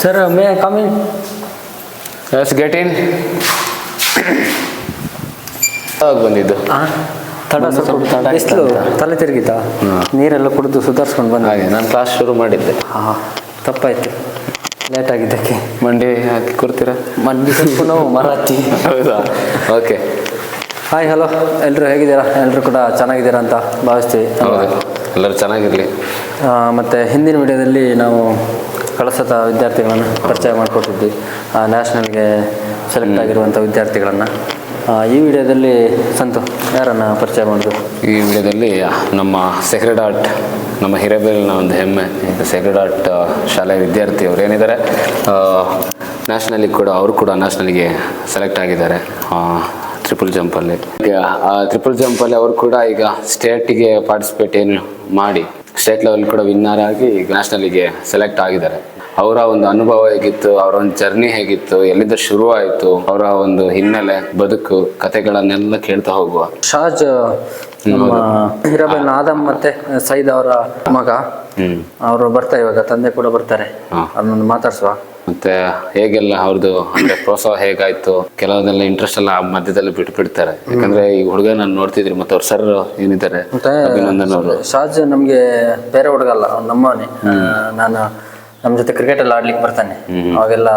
Sir, may I come in? Let's get in. ಬಂದಿದ್ದು ತಡ ಸ್ವಲ್ಪ ಬಿಸಿಲು ತಲೆ ತಿರುಗಿತಾ ನೀರೆಲ್ಲ ಕುಡಿದು ಸುಧಾರಿಸ್ಕೊಂಡು ಬಂದ ಹಾಗೆ ನಾನು ಕ್ಲಾಸ್ ಶುರು ಮಾಡಿದ್ದೆ. ಹಾಂ ತಪ್ಪಾಯ್ತು ಲೇಟ್ ಆಗಿದ್ದಕ್ಕೆ. ಮಂಡಿ ಹಾಕಿ ಕೊಡ್ತೀರಾ? ಮಂಡಿ ಸ್ವಲ್ಪ ನಾವು ಮರ ಹತ್ತಿ. ಹೌದಾ? ಓಕೆ. ಹಾಯ್ ಹಲೋ, ಎಲ್ಲರೂ ಹೇಗಿದ್ದೀರಾ? ಎಲ್ಲರೂ ಕೂಡ ಚೆನ್ನಾಗಿದ್ದೀರಾ ಅಂತ ಭಾವಿಸ್ತೀವಿ. ಹೌದು, ಎಲ್ಲರೂ ಚೆನ್ನಾಗಿರಲಿ. ಮತ್ತು ಹಿಂದಿನ ವಿಡಿಯೋದಲ್ಲಿ ನಾವು ಕಳಸದ ವಿದ್ಯಾರ್ಥಿಗಳನ್ನು ಪರಿಚಯ ಮಾಡಿಕೊಟ್ಟಿದ್ವಿ, ನ್ಯಾಷನಲ್ಗೆ ಸೆಲೆಕ್ಟ್ ಆಗಿರುವಂಥ ವಿದ್ಯಾರ್ಥಿಗಳನ್ನು. ಈ ವಿಡಿಯೋದಲ್ಲಿ ಸಂತು ಯಾರನ್ನು ಪರಿಚಯ ಮಾಡಿದ್ರು? ಈ ವಿಡಿಯೋದಲ್ಲಿ ನಮ್ಮ ಸೇಕ್ರೆಡ್ ಆರ್ಟ್, ನಮ್ಮ ಹಿರೇಬೇಲಿನ ಒಂದು ಹೆಮ್ಮೆ ಸೇಕ್ರೆಡ್ ಆರ್ಟ್ ಶಾಲೆಯ ವಿದ್ಯಾರ್ಥಿ ಅವರು ಏನಿದ್ದಾರೆ, ನ್ಯಾಷನಲಿಗೆ ಕೂಡ ಅವರು ಕೂಡ ನ್ಯಾಷನಲಿಗೆ ಸೆಲೆಕ್ಟ್ ಆಗಿದ್ದಾರೆ ಟ್ರಿಪಲ್ ಜಂಪಲ್ಲಿ. ಟ್ರಿಪಲ್ ಜಂಪಲ್ಲಿ ಅವರು ಕೂಡ ಈಗ ಸ್ಟೇಟಿಗೆ ಪಾರ್ಟಿಸಿಪೇಟ್ ಮಾಡಿ ಸ್ಟೇಟ್ ಲೆವೆಲ್ ಕೂಡ ವಿನ್ನರ್ ಆಗಿ ಈಗ ನ್ಯಾಷನಲಿಗೆ ಸೆಲೆಕ್ಟ್ ಆಗಿದ್ದಾರೆ. ಅವರ ಒಂದು ಅನುಭವ ಹೇಗಿತ್ತು, ಅವರ ಒಂದು ಜರ್ನಿ ಹೇಗಿತ್ತು, ಎಲ್ಲಿಂದ ಶುರುವಾಯಿತು, ಅವರ ಒಂದು ಹಿನ್ನೆಲೆ, ಬದುಕು, ಕಥೆಗಳನ್ನೆಲ್ಲ ಕೇಳ್ತಾ ಹೋಗುವ. ಶಾಜ್ ನಮ್ಮ ಹಿರೇಬೇಲಿನ ಆದಮ್ ಮತ್ತೆ ಸೈದ್ ಅವರ ಮಗ, ಅವರು ಬರ್ತಾರೆ ಇವಾಗ, ತಂದೆ ಕೂಡ ಬರ್ತಾರೆ, ಅದನ್ನು ಮಾತಾಡ್ಸುವ. ಮತ್ತೆ ಹೇಗೆಲ್ಲ ಅವ್ರದ್ದು ಅಂದ್ರೆ ಪ್ರೋತ್ಸಾಹ ಹೇಗಾಯ್ತು, ಕೆಲವೊಂದೆಲ್ಲ ಇಂಟ್ರೆಸ್ಟ್ ಎಲ್ಲ ಮಧ್ಯದಲ್ಲಿ ಬಿಡ್ತಾರೆ. ಯಾಕಂದ್ರೆ ಈ ಹುಡುಗ ನಾನು ನೋಡ್ತಿದ್ರಿ, ಮತ್ತೆ ಅವ್ರ ಸರ್ ಏನಿದ್ದಾರೆ ಅಭಿನಂದನ್ ಅವರು. ಶಾಜ್ ನಮ್ಗೆ ಬೇರೆ ಹುಡುಗಲ್ಲ, ನಮ್ಮನೆ. ನಾನು ನಮ್ಮ ಜೊತೆ ಕ್ರಿಕೆಟ್ ಎಲ್ಲ ಆಡ್ಲಿಕ್ಕೆ ಬರ್ತಾನೆ, ಅವಾಗೆಲ್ಲ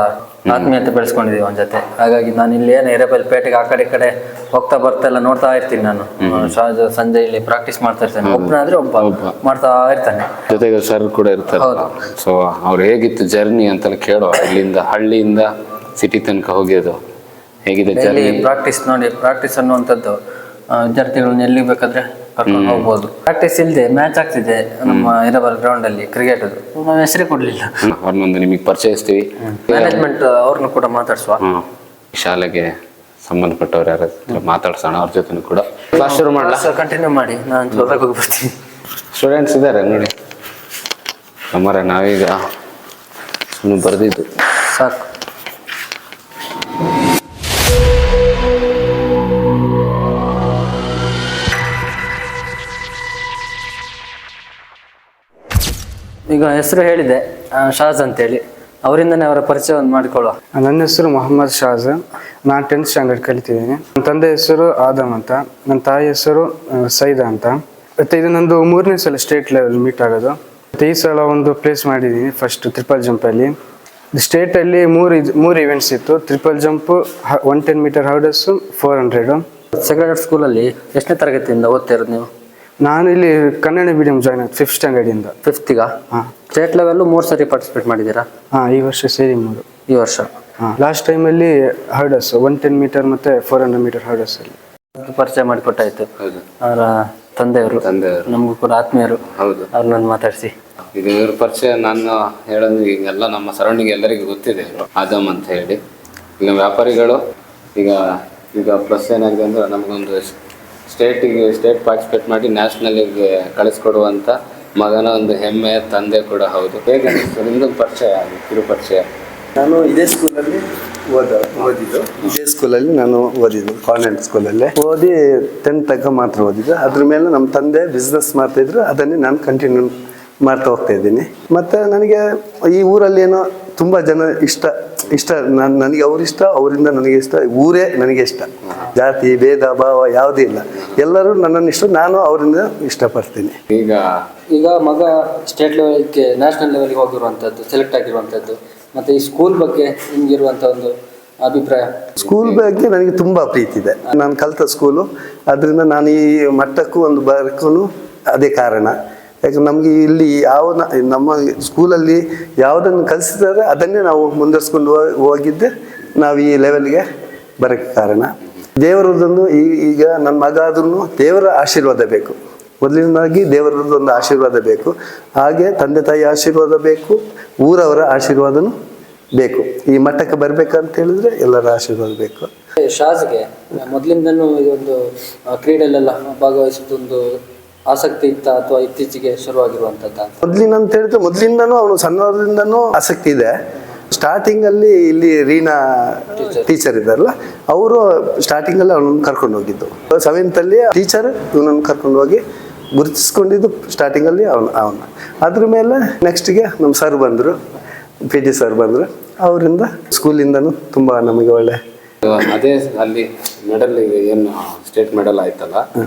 ಆತ್ಮೀಯತೆ ಬೆಳೆಸ್ಕೊಂಡಿದೀವಿ ಅವನ ಜೊತೆ. ಹಾಗಾಗಿ ನಾನು ಇಲ್ಲಿ ಏನು ಹಿರೇಬೇಲಿ ಪೇಟೆಗೆ ಆ ಕಡೆ ಈ ಕಡೆ ಹೋಗ್ತಾ ಬರ್ತಾ ಎಲ್ಲ ನೋಡ್ತಾ ಇರ್ತೀನಿ. ನಾನು ಶಾಜ್ ಸಂಜೆ ಇಲ್ಲಿ ಪ್ರಾಕ್ಟೀಸ್ ಮಾಡ್ತಾ ಇರ್ತೇನೆ, ಒಬ್ಬನಾದ್ರೆ ಒಬ್ಬ ಮಾಡ್ತಾ ಇರ್ತಾನೆ, ಜೊತೆಗೆ ಸರ್ ಕೂಡ ಇರ್ತಾರೆ. ಸೊ ಅವ್ರು ಹೇಗಿತ್ತು ಜರ್ನಿ ಅಂತೆಲ್ಲ ಕೇಳೋ. ಇಲ್ಲಿಂದ ಹಳ್ಳಿಯಿಂದ ಸಿಟಿ ತನಕ ಹೋಗಿದ್ದು ಹೇಗಿದೆ ಜರ್ನಿ? ಪ್ರಾಕ್ಟೀಸ್ ನೋಡಿ, ಪ್ರಾಕ್ಟೀಸ್ ಅನ್ನುವಂಥದ್ದು ವಿದ್ಯಾರ್ಥಿಗಳನ್ನ ಎಲ್ಲಿ ಬೇಕಾದ್ರೆ ಕರ್ಕೊಂಡು ಹೋಗ್ಬೋದು. ಪ್ರಾಕ್ಟೀಸ್ ಇಲ್ಲದೆ ಮ್ಯಾಚ್ ಆಗ್ತಿದೆ ನಮ್ಮ ಹಿರೇಬೇಲಿ ಗ್ರೌಂಡ್ ಅಲ್ಲಿ ಕ್ರಿಕೆಟ್. ನಾವು ಹೆಸರೇ ಕೊಡ್ಲಿಲ್ಲ. ಅವ್ರನ್ನೊಂದು ನಿಮಗೆ ಪರಿಚಯಿಸ್ತೀವಿ, ಮ್ಯಾನೇಜ್ಮೆಂಟ್ ಅವ್ರನ್ನು ಕೂಡ ಮಾತಾಡ್ಸುವ. ಶಾಲೆಗೆ ಸಂಬಂಧಪಟ್ಟವ್ರು ಯಾರು ಮಾತಾಡ್ಸೋಣ, ಅವ್ರ ಜೊತೆ ಕೂಡ ಕ್ಲಾಸ್ ಶುರು ಮಾಡಲ್ಲ. ಕಂಟಿನ್ಯೂ ಮಾಡಿ, ನಾನು ಜೊತೆಗೆ ಹೋಗಿ ಬರ್ತೀನಿ. ಸ್ಟೂಡೆಂಟ್ಸ್ ಇದ್ದಾರೆ ನೋಡಿ ಅಮ್ಮರ, ನಾವೀಗ ಸುಮ್ಮನೆ ಬರೆದಿದ್ದು ಸಾಕು. ಈಗ ಹೆಸರು ಹೇಳಿದೆ ಶಾಜ್ ಅಂತೇಳಿ, ಅವರಿಂದನೇ ಅವರ ಪರಿಚಯವನ್ನು ಮಾಡಿಕೊಳ್ಳುವ. ನನ್ನ ಹೆಸರು ಮೊಹಮ್ಮದ್ ಶಾಜ್, ನಾನು 10th ಸ್ಟ್ಯಾಂಡರ್ಡ್ ಕಲಿತಿದ್ದೀನಿ. ನನ್ನ ತಂದೆ ಹೆಸರು ಆದಮ್ ಅಂತ, ನನ್ನ ತಾಯಿ ಹೆಸರು ಸೈದ ಅಂತ. ಮತ್ತು ಇದು ನಂದು 3ನೇ ಸಲ ಸ್ಟೇಟ್ ಲೆವೆಲ್ ಮೀಟ್ ಆಗೋದು. ಮತ್ತು ಈ ಸಲ ಒಂದು ಪ್ಲೇಸ್ ಮಾಡಿದ್ದೀನಿ ಫಸ್ಟ್ ಟ್ರಿಪಲ್ ಜಂಪಲ್ಲಿ. ಸ್ಟೇಟಲ್ಲಿ ಮೂರು ಇವೆಂಟ್ಸ್ ಇತ್ತು. Triple jump, 110 metre hurdles, 400. Sacred Heart ಸ್ಕೂಲಲ್ಲಿ ಎಷ್ಟನೇ ತರಗತಿಯಿಂದ ಓದ್ತಾ ಇರೋದು ನೀವು? ನಾನು ಇಲ್ಲಿ ಕನ್ನಡ ಮೀಡಿಯಂ ಜಾಯ್ನ್ ಆಯ್ತು 5th ಸ್ಟ್ಯಾಂಡರ್ಡಿಂದ. 5th? ಹಾಂ. ಸ್ಟೇಟ್ ಲೆವೆಲ್ಲು 3 ಸರಿ ಪಾರ್ಟಿಸಿಪೇಟ್ ಮಾಡಿದ್ದೀರಾ? ಹಾಂ, ಈ ವರ್ಷ ಸೇರಿ 3. ಈ ವರ್ಷ? ಹಾಂ. ಲಾಸ್ಟ್ ಟೈಮಲ್ಲಿ ಹರ್ಡಲ್ಸ್ 110 ಮೀಟರ್ ಮತ್ತು 400 ಮೀಟರ್ ಹರ್ಡಲ್ಸಲ್ಲಿ ಪರಿಚಯ ಮಾಡಿಕೊಟ್ಟಾಯ್ತು. ಅವರ ತಂದೆಯವರು ನಮಗೂ ಕೂಡ ಆತ್ಮೀಯರು. ಹೌದು, ಅವ್ರನ್ನ ಮಾತಾಡಿಸಿ. ಈಗ ಇವ್ರ ಪರಿಚಯ ನಾನು ಹೇಳೋದು ಈಗೆಲ್ಲ ನಮ್ಮ ಸರೌಂಡಿಂಗ್ ಎಲ್ಲರಿಗೂ ಗೊತ್ತಿದೆ, ಆದಮ್ ಅಂತ ಹೇಳಿ. ಈಗ ವ್ಯಾಪಾರಿಗಳು ಈಗ ಪ್ಲಸ್ ಏನಾಗಿದೆ ಅಂದರೆ ನಮಗೊಂದು ಸ್ಟೇಟ್ ಪಾರ್ಟಿಸಿಪೇಟ್ ಮಾಡಿ ನ್ಯಾಷನಲಿಗೆ ಕಳಿಸ್ಕೊಡುವಂಥ ಮಗನ ಒಂದು ಹೆಮ್ಮೆ, ತಂದೆ ಕೂಡ ಹೌದು. ಹೇಗೆ ನಿಮ್ದೊಂದು ಪರಿಚಯ, ಕಿರು ಪರಿಚಯ? ನಾನು ಇದೇ ಸ್ಕೂಲಲ್ಲಿ ಓದಿದ್ದು. ಇದೇ ಸ್ಕೂಲಲ್ಲಿ ನಾನು ಓದಿದ್ದು, ಕಾನ್ವೆಂಟ್ ಸ್ಕೂಲಲ್ಲೇ ಓದಿ 10th ತನಕ ಮಾತ್ರ ಓದಿದ್ದು. ಅದ್ರ ಮೇಲೆ ನಮ್ಮ ತಂದೆ ಬಿಸ್ನೆಸ್ ಮಾಡ್ತಾಯಿದ್ರು, ಅದನ್ನೇ ನಾನು ಕಂಟಿನ್ಯೂ ಮಾಡ್ತಾ ಹೋಗ್ತಾ ಇದ್ದೀನಿ. ಮತ್ತು ನನಗೆ ಈ ಊರಲ್ಲಿ ಏನೋ ತುಂಬ ಜನ ಇಷ್ಟ ನನಗೆ ಅವರಿಷ್ಟ, ಅವರಿಂದ ನನಗೆ ಇಷ್ಟ, ಊರೇ ನನಗೆ ಇಷ್ಟ. ಜಾತಿ ಭೇದ ಭಾವ ಯಾವುದೇ ಇಲ್ಲ, ಎಲ್ಲರೂ ನನ್ನನ್ನು ಇಷ್ಟ, ನಾನು ಅವರಿಂದ ಇಷ್ಟಪಡ್ತೀನಿ. ಈಗ ಮಗ ಸ್ಟೇಟ್ ಲೆವೆಲ್ಗೆ ನ್ಯಾಷನಲ್ ಲೆವೆಲ್ಗೆ ಹೋಗಿರುವಂಥದ್ದು, ಸೆಲೆಕ್ಟ್ ಆಗಿರುವಂಥದ್ದು, ಮತ್ತು ಈ ಸ್ಕೂಲ್ ಬಗ್ಗೆ ನಿಮಗಿರುವಂಥ ಒಂದು ಅಭಿಪ್ರಾಯ? ಸ್ಕೂಲ್ ಬಗ್ಗೆ ನನಗೆ ತುಂಬ ಪ್ರೀತಿ ಇದೆ. ನಾನು ಕಲಿತ ಸ್ಕೂಲು, ಅದರಿಂದ ನಾನು ಈ ಮಟ್ಟಕ್ಕೂ ಒಂದು ಬರೋಕ್ಕೂ ಅದೇ ಕಾರಣ. ಯಾಕಂದ್ರೆ ನಮಗೆ ಇಲ್ಲಿ ನಮ್ಮ ಸ್ಕೂಲಲ್ಲಿ ಯಾವುದನ್ನು ಕಲಿಸಿದ್ದಾರೆ ಅದನ್ನೇ ನಾವು ಮುಂದುವರ್ಸ್ಕೊಂಡು ಹೋಗಿದ್ದೆ ನಾವು ಈ ಲೆವೆಲ್ಗೆ ಬರೋಕ್ಕೆ ಕಾರಣ. ದೇವರದೊಂದು ಈಗ ನನ್ನ ಮಗ ಆದ್ರೂ ದೇವರ ಆಶೀರ್ವಾದ ಬೇಕು, ಮೊದಲಿನಾಗಿ ದೇವರದೊಂದು ಆಶೀರ್ವಾದ ಬೇಕು, ಹಾಗೆ ತಂದೆ ತಾಯಿ ಆಶೀರ್ವಾದ ಬೇಕು, ಊರವರ ಆಶೀರ್ವಾದನೂ ಬೇಕು. ಈ ಮಟ್ಟಕ್ಕೆ ಬರಬೇಕಂತ ಹೇಳಿದ್ರೆ ಎಲ್ಲರ ಆಶೀರ್ವಾದ ಬೇಕು. ಶಾಜ್ಗೆ ಮೊದಲಿಂದನೂ ಇದೊಂದು ಕ್ರೀಡೆಯಲ್ಲೆಲ್ಲ ಭಾಗವಹಿಸೋದೊಂದು ಆಸಕ್ತಿ ಇತ್ತ ಅಥವಾ ಇತ್ತೀಚೆಗೆ ಶುರುವಾಗಿರುವಂಥದ್ದು? ಮೊದಲಿನಂತ ಹೇಳಿದ್ರೆ ಮೊದಲಿಂದನೂ ಅವನು ಸಣ್ಣವರಿಂದನೂ ಆಸಕ್ತಿ ಇದೆ. ಸ್ಟಾರ್ಟಿಂಗಲ್ಲಿ ಇಲ್ಲಿ ರೀನಾ ಟೀಚರ್ ಇದ್ದಾರಲ್ಲ, ಅವರು ಸ್ಟಾರ್ಟಿಂಗಲ್ಲಿ ಅವನನ್ನು ಕರ್ಕೊಂಡು ಹೋಗಿದ್ದು. 7th ಅಲ್ಲಿ ಟೀಚರ್ ಇವನನ್ನು ಕರ್ಕೊಂಡು ಹೋಗಿ ಗುರುತಿಸ್ಕೊಂಡಿದ್ದು ಸ್ಟಾರ್ಟಿಂಗಲ್ಲಿ ಅವನು. ಅದ್ರ ಮೇಲೆ ನೆಕ್ಸ್ಟ್ಗೆ ನಮ್ಮ ಸರ್ ಬಂದರು. ಪಿ ಟಿ ಸರ್ ಬಂದರು, ಅವರಿಂದ ಸ್ಕೂಲಿಂದನೂ ತುಂಬ ನಮಗೆ ಒಳ್ಳೆ. ಅದೇ ಅಲ್ಲಿ ಮೆಡಲ್ ಏನು ಸ್ಟೇಟ್ ಮೆಡಲ್ ಆಯ್ತಲ್ಲ,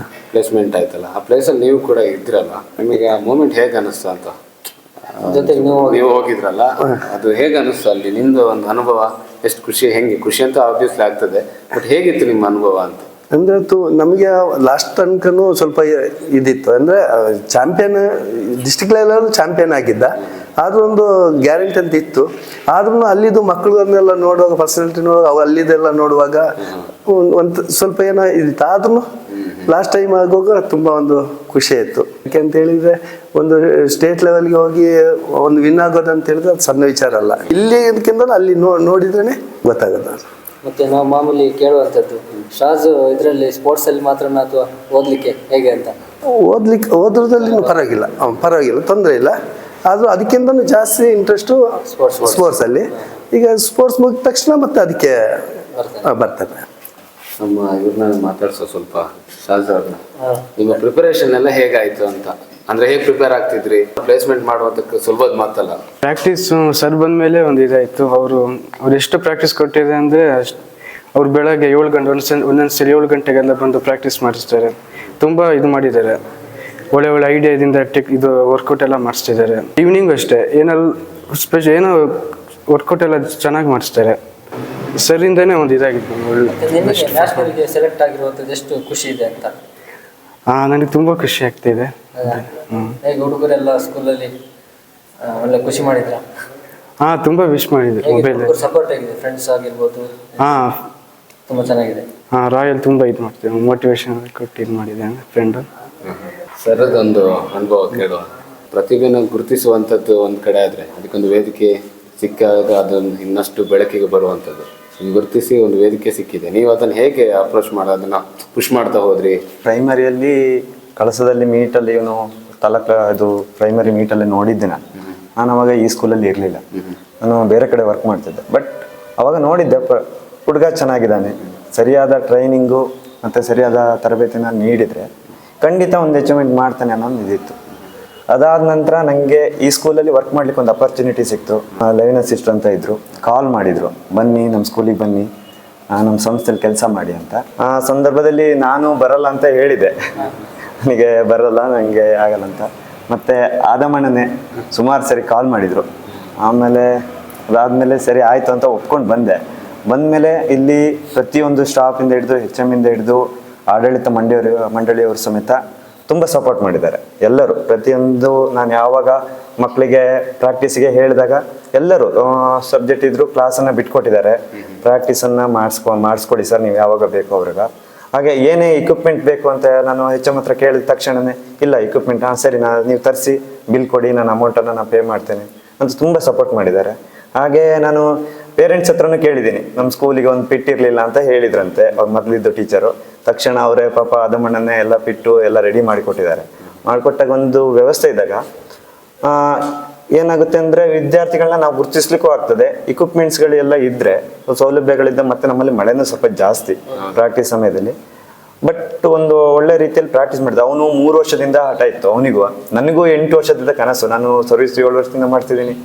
ಪ್ಲೇಸ್ಮೆಂಟ್ ಆಯ್ತಲ್ಲ, ಆ ಪ್ಲೇಸಲ್ಲಿ ನೀವು ಕೂಡ ಇದ್ರಲ್ಲ, ನಿಮಗೆ ಆ ಮೂಮೆಂಟ್ ಹೇಗೆ ಅನಿಸ್ತು ಅಂತ? ಜೊತೆಗೆ ನೀವು ಹೋಗಿದ್ರಲ್ಲ, ಅದು ಹೇಗೆ ಅನಿಸ್ತು ಅಲ್ಲಿ? ನಿಮ್ದು ಒಂದು ಅನುಭವ ಎಷ್ಟು ಖುಷಿ ಅಂತ ಆಬ್ವಿಯಸ್ಲಿ ಆಗ್ತದೆ, ಬಟ್ ಹೇಗಿತ್ತು ನಿಮ್ಮ ಅನುಭವ ಅಂತ? ಅಂದರೆ ನಮಗೆ ಲಾಸ್ಟ್ ತನಕನೂ ಸ್ವಲ್ಪ ಇದಿತ್ತು, ಅಂದರೆ ಚಾಂಪಿಯನ್ ಡಿಸ್ಟಿಕ್ ಲೆವೆಲ್ ಚಾಂಪಿಯನ್ ಆಗಿದ್ದ, ಆದರೂ ಒಂದು ಗ್ಯಾರಂಟಿ ಅಂತ ಇತ್ತು. ಆದ್ರೂ ಅಲ್ಲಿದ್ದು ಮಕ್ಕಳನ್ನೆಲ್ಲ ನೋಡುವಾಗ, ಪರ್ಸನಾಲಿಟಿ ನೋಡುವಾಗ, ಅವು ಅಲ್ಲಿದೆಲ್ಲ ನೋಡುವಾಗ ಒಂದು ಸ್ವಲ್ಪ ಏನೋ ಇದಿತ್ತು. ಆದ್ರೂ ಲಾಸ್ಟ್ ಟೈಮ್ ಆಗುವಾಗ ತುಂಬ ಒಂದು ಖುಷಿ ಆಯಿತು. ಯಾಕೆ ಅಂತ ಹೇಳಿದರೆ ಒಂದು ಸ್ಟೇಟ್ ಲೆವೆಲ್ಗೆ ಹೋಗಿ ಒಂದು ವಿನ್ ಆಗೋದು ಅಂತ ಹೇಳಿದ್ರೆ ಅದು ಸಣ್ಣ ವಿಚಾರ ಅಲ್ಲ. ಇಲ್ಲಿಗಿಂತ ಅಲ್ಲಿ ನೋಡಿದ್ರೇ ಗೊತ್ತಾಗೋದು. ಮತ್ತೆ ನಾವು ಮಾಮೂಲಿ ಕೇಳುವಂಥದ್ದು, ಶಾಜ್ ಇದರಲ್ಲಿ ಸ್ಪೋರ್ಟ್ಸಲ್ಲಿ ಮಾತ್ರ ಅಥವಾ ಓದಲಿಕ್ಕೆ ಹೇಗೆ ಅಂತ? ಓದ್ರದಲ್ಲಿ ಪರವಾಗಿಲ್ಲ, ತೊಂದರೆ ಇಲ್ಲ. ಆದರೂ ಅದಕ್ಕಿಂತಲೂ ಜಾಸ್ತಿ ಇಂಟ್ರೆಸ್ಟು ಸ್ಪೋರ್ಟ್ಸಲ್ಲಿ. ಈಗ ಸ್ಪೋರ್ಟ್ಸ್ ಮುಗಿದ ತಕ್ಷಣ ಮತ್ತೆ ಅದಕ್ಕೆ ಬರ್ತಾರೆ. ನಮ್ಮ ಇವ್ರನ್ನ ಮಾತಾಡ್ಸೋ ಸ್ವಲ್ಪ ಶಾಜ್ ಅವ್ರನ್ನ, ನಿಮ್ಮ ಪ್ರಿಪರೇಷನ್ ಎಲ್ಲ ಹೇಗಾಯ್ತು ಅಂತ? ಅಂದ್ರೆ ಹೇಗೆ ಪ್ರಿಪೇರ್ ಆಗ್ತಿದ್ರಿ? ಪ್ಲೇಸ್ಮೆಂಟ್ ಮಾಡುವಂತಕ್ಕೆ ಸುಲಭದ ಮಾತಲ್ಲ. ಪ್ರಾಕ್ಟೀಸ್ ಸರ್ ಬಂದಮೇಲೆ ಒಂದು ಇದಾಯಿತು. ಅವ್ರು ಎಷ್ಟು ಪ್ರಾಕ್ಟೀಸ್ ಕೊಟ್ಟಿದೆ ಅಂದರೆ ಅವ್ರು ಬೆಳಗ್ಗೆ 7 ಗಂಟೆ, ಒಂದೊಂದ್ಸರಿ 7 ಗಂಟೆಗೆಲ್ಲ ಬಂದು ಪ್ರಾಕ್ಟೀಸ್ ಮಾಡಿಸ್ತಾರೆ. ತುಂಬ ಇದು ಮಾಡಿದ್ದಾರೆ, ಒಳ್ಳೆ ಐಡಿಯಾದಿಂದ ಇದು ವರ್ಕೌಟ್ ಎಲ್ಲ ಮಾಡಿಸ್ತಿದ್ದಾರೆ. ಈವ್ನಿಂಗ್ ಅಷ್ಟೇ ಏನೋ ವರ್ಕೌಟ್ ಎಲ್ಲ ಚೆನ್ನಾಗಿ ಮಾಡಿಸ್ತಾರೆ. ಸರಿಂದನೇ ಒಂದು ಇದಾಗಿತ್ತು. ನ್ಯಾಷನಲ್ಗೆ ಸೆಲೆಕ್ಟ್ ಆಗಿರುವಂಥದ್ದು ಎಷ್ಟು ಖುಷಿ ಇದೆ ಅಂತ? ನನಗೆ ತುಂಬ ಖುಷಿ ಆಗ್ತಿದೆ. ಹೇಗೆ ಹುಡುಗರೆಲ್ಲ ಸ್ಕೂಲಲ್ಲಿ ಒಳ್ಳೆ ಖುಷಿ ಮಾಡಿದ್ರ? ತುಂಬ ವಿಶ್ ಮಾಡಿದ್ರು. ಮೊಬೈಲ್ ಸಪೋರ್ಟ್ ಆಗಿದೆ, ಫ್ರೆಂಡ್ಸ್ ಆಗಿರ್ಬೋದು, ತುಂಬ ಚೆನ್ನಾಗಿದೆ. ರಾಯಲ್ ತುಂಬ ಇದು ಮಾಡ್ತೀವಿ, ಮೋಟಿವೇಶನ್ ಕೊಟ್ಟು ಇದು ಮಾಡಿದೆ ಫ್ರೆಂಡು. ಸರದೊಂದು ಅನುಭವ ಕೇಳುವ. ಪ್ರತಿಭೆನ ಗುರುತಿಸುವಂಥದ್ದು ಒಂದು ಕಡೆ ಆದರೆ ಅದಕ್ಕೊಂದು ವೇದಿಕೆ ಸಿಕ್ಕಾಗ ಅದನ್ನು ಇನ್ನಷ್ಟು ಬೆಳಕಿಗೆ ಬರುವಂಥದ್ದು. ಗುರುತಿಸಿ ಒಂದು ವೇದಿಕೆ ಸಿಕ್ಕಿದೆ, ನೀವು ಅದನ್ನು ಹೇಗೆ ಅಪ್ರೋಚ್ ಮಾಡೋದನ್ನ ಪುಷ್ ಮಾಡ್ತಾ ಹೋದ್ರಿ? ಪ್ರೈಮರಿಯಲ್ಲಿ ಕಳಸದಲ್ಲಿ ಮೀಟಲ್ಲಿ ಇವನು ಇದು ಪ್ರೈಮರಿ ಮೀಟಲ್ಲಿ ನೋಡಿದ್ದೆ ನಾನು ಅವಾಗ ಈ ಸ್ಕೂಲಲ್ಲಿ ಇರಲಿಲ್ಲ, ನಾನು ಬೇರೆ ಕಡೆ ವರ್ಕ್ ಮಾಡ್ತಿದ್ದೆ. ಬಟ್ ಅವಾಗ ನೋಡಿದ್ದೆ ಹುಡುಗ ಚೆನ್ನಾಗಿದ್ದಾನೆ, ಸರಿಯಾದ ಟ್ರೈನಿಂಗು ಮತ್ತು ಸರಿಯಾದ ತರಬೇತಿನ ನೀಡಿದರೆ ಖಂಡಿತ ಒಂದು ಅಚೀವ್ಮೆಂಟ್ ಮಾಡ್ತಾನೆ ಅನ್ನೋದು ಇದಿತ್ತು. ಅದಾದ ನಂತರ ನನಗೆ ಈ ಸ್ಕೂಲಲ್ಲಿ ವರ್ಕ್ ಮಾಡ್ಲಿಕ್ಕೆ ಒಂದು ಅಪರ್ಚುನಿಟಿ ಸಿಕ್ತು. ಲೈವ್ನ ಸಿಸ್ಟರ್ ಅಂತ ಇದ್ದರು, ಕಾಲ್ ಮಾಡಿದರು, ಬನ್ನಿ ನಮ್ಮ ಸ್ಕೂಲಿಗೆ ಬನ್ನಿ, ನಮ್ಮ ಸಂಸ್ಥೆಯಲ್ಲಿ ಕೆಲಸ ಮಾಡಿ ಅಂತ. ಆ ಸಂದರ್ಭದಲ್ಲಿ ನಾನು ಬರಲ್ಲ ಅಂತ ಹೇಳಿದೆ, ನನಗೆ ಬರಲ್ಲ, ನನಗೆ ಆಗಲ್ಲ ಅಂತ. ಮತ್ತು ಆದಮಣ್ಣನೇ ಸುಮಾರು ಸರಿ ಕಾಲ್ ಮಾಡಿದರು. ಆಮೇಲೆ ಅದಾದಮೇಲೆ ಸರಿ ಆಯಿತು ಅಂತ ಒಪ್ಕೊಂಡು ಬಂದಮೇಲೆ ಇಲ್ಲಿ ಪ್ರತಿಯೊಂದು ಸ್ಟಾಫಿಂದ ಹಿಡಿದು HM ಇಂದ ಹಿಡಿದು ಆಡಳಿತ ಮಂಡಳಿಯವರು ಸಮೇತ ತುಂಬ ಸಪೋರ್ಟ್ ಮಾಡಿದ್ದಾರೆ ಎಲ್ಲರೂ. ಪ್ರತಿಯೊಂದು ನಾನು ಯಾವಾಗ ಮಕ್ಕಳಿಗೆ ಪ್ರಾಕ್ಟೀಸಿಗೆ ಹೇಳಿದಾಗ ಎಲ್ಲರೂ ಸಬ್ಜೆಕ್ಟ್ ಇದ್ದರೂ ಕ್ಲಾಸನ್ನು ಬಿಟ್ಕೊಟ್ಟಿದ್ದಾರೆ. ಪ್ರಾಕ್ಟೀಸನ್ನು ಮಾಡಿಸ್ಕೊಡಿ ಸರ್, ನೀವು ಯಾವಾಗ ಬೇಕು ಅವ್ರಿಗೆ. ಹಾಗೆ ಏನೇ ಇಕ್ವಿಪ್ಮೆಂಟ್ ಬೇಕು ಅಂತ ನಾನು HM ಹತ್ರ ಕೇಳಿದ ತಕ್ಷಣವೇ, ಇಲ್ಲ ಇಕ್ವಿಪ್ಮೆಂಟ್ ಸರಿ, ನೀವು ತರಿಸಿ ಬಿಲ್ ಕೊಡಿ, ನಾನು ಅಮೌಂಟನ್ನು ನಾನು ಪೇ ಮಾಡ್ತೇನೆ ಅಂತ ತುಂಬ ಸಪೋರ್ಟ್ ಮಾಡಿದ್ದಾರೆ. ಹಾಗೆ ನಾನು ಪೇರೆಂಟ್ಸ್ ಹತ್ರನೂ ಕೇಳಿದ್ದೀನಿ, ನಮ್ಮ ಸ್ಕೂಲಿಗೆ ಒಂದು ಪಿಟ್ ಇರಲಿಲ್ಲ ಅಂತ ಹೇಳಿದ್ರಂತೆ ಅವ್ರು ಮೊದಲಿದ್ದು ಟೀಚರು. ತಕ್ಷಣ ಅವರೇ ಪಾಪ ಅದಮ್ಮಣ್ಣನ್ನೇ ಎಲ್ಲ ಪಿಟ್ಟು ಎಲ್ಲ ರೆಡಿ ಮಾಡಿಕೊಟ್ಟಿದ್ದಾರೆ. ಮಾಡಿಕೊಟ್ಟಾಗ ಒಂದು ವ್ಯವಸ್ಥೆ ಇದ್ದಾಗ ಏನಾಗುತ್ತೆ ಅಂದರೆ ವಿದ್ಯಾರ್ಥಿಗಳನ್ನ ನಾವು ಗುರುತಿಸ್ಲಿಕ್ಕೂ ಆಗ್ತದೆ. ಇಕ್ವಿಪ್ಮೆಂಟ್ಸ್ಗಳೆಲ್ಲ ಇದ್ದರೆ, ಸೌಲಭ್ಯಗಳಿದ್ದ, ಮತ್ತು ನಮ್ಮಲ್ಲಿ ಮಳೆನೂ ಸ್ವಲ್ಪ ಜಾಸ್ತಿ ಪ್ರಾಕ್ಟೀಸ್ ಸಮಯದಲ್ಲಿ. ಬಟ್ ಒಂದು ಒಳ್ಳೆ ರೀತಿಯಲ್ಲಿ ಪ್ರಾಕ್ಟೀಸ್ ಮಾಡಿದೆ. ಅವನು 3 ವರ್ಷದಿಂದ ಹಠ ಇತ್ತು ಅವನಿಗೂ, ನನಗೂ 8 ವರ್ಷದಿಂದ ಕನಸು. ನಾನು ಸರ್ವಿಸ್ 7 ವರ್ಷದಿಂದ ಮಾಡ್ತಿದ್ದೀನಿ,